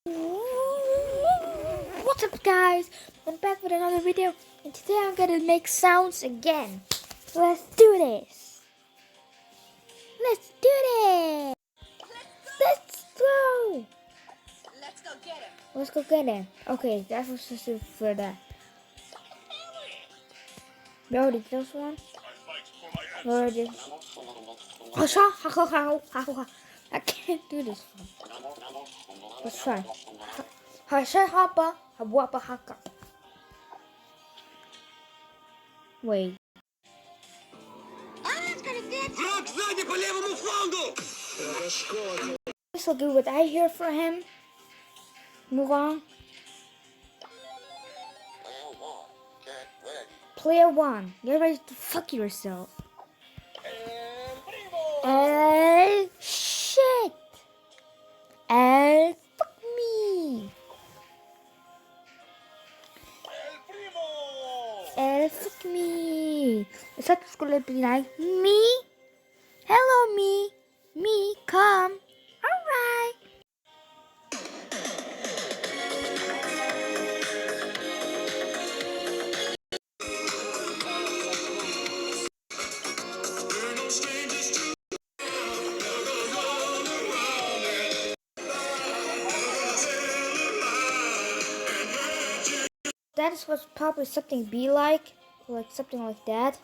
What's up guys, I'm back with another video and today I'm gonna make sounds again. Let's do this. Let's do this. Let's go. Let's go get him. Let's go get him. Okay, that was just for that. We already did this one. We already did. I can't do this one. Let's try. Wait. Враг сзади по левому флангу! This will do what I hear for him. Move on. Player one, get ready to fuck yourself. Shit. Fuck me. Fuck me. Is that gonna be like me? Hello, me. Me, come. Alright. That is what's probably something be like something like that.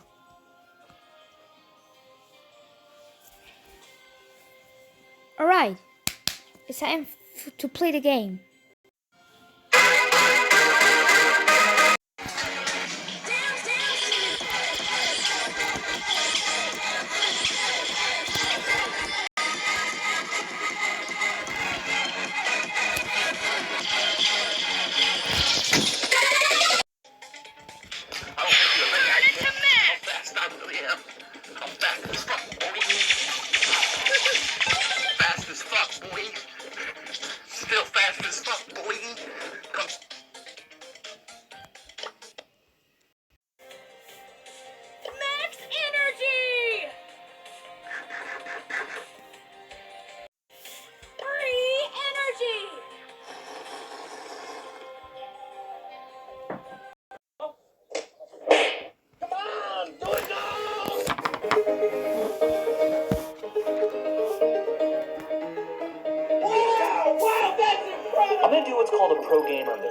Alright, it's time to play the game. Still fast as fuck, boy. Come. Max energy! Free energy! Come on, do it now! Wow, that's incredible! I'm gonna do what's called a pro gamer move.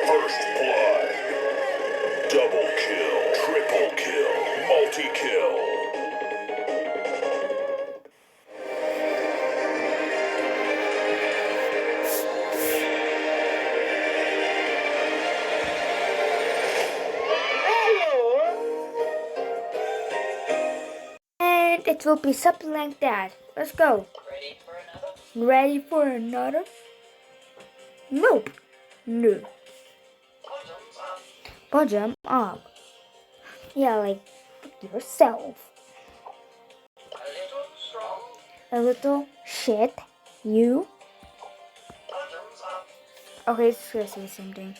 First blood. Double kill, triple kill, multi-kill. And it will be something like that. Let's go. Ready for another? Ready for another? Nope. No. Bottom up. Yeah, like yourself. A little strong. A little shit. You. Bottoms up. Okay, it's gonna say the same thing.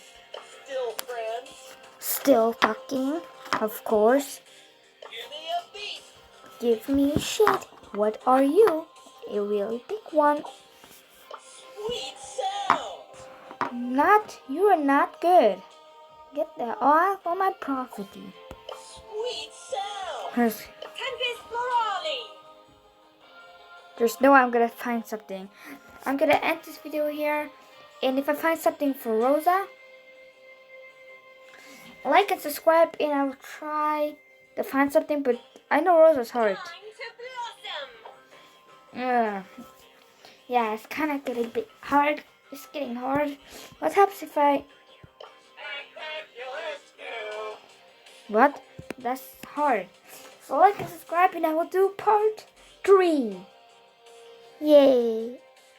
Still friends. Still fucking. Of course. Give me a beat. Give me shit. What are you? A really big one. Sweet sound. Not. You are not good. Get that off on my property. Sweet sound. There's Tempest Morale. no way I'm gonna find something. I'm gonna end this video here. And if I find something for Rosa, like and subscribe, and I will try to find something. But I know Rosa's hard. Yeah, it's kind of getting a bit hard. It's getting hard. What happens if I? What? That's hard. So like and subscribe, and I will do part 3. Yay!